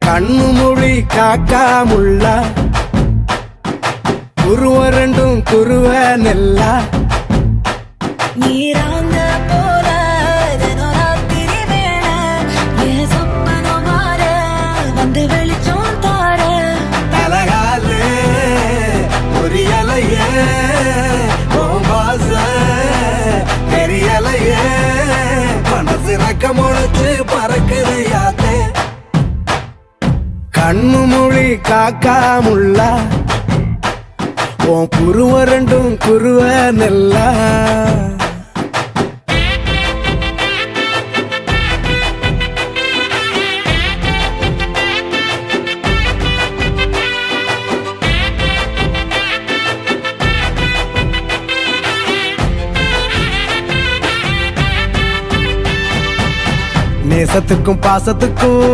கண்ணு மொழி காக்காமுள்ள குருவ ரெண்டும் குருவ நெல்லா நீராங்க போல தினராத்திரி வேண என் சொப்பனம் மாற வந்து வெளிச்சம் தார தலகாலே பொரியலையே ஓம்பாச பெரியலையே மனசு ரக்க முளைச்சு பறக்குது யாத்தே கண்ணு மொழி காக்காமுள்ள உன் குருவ ரெண்டும் குருவ நெல்லா நேசத்துக்கும் பாசத்துக்கும்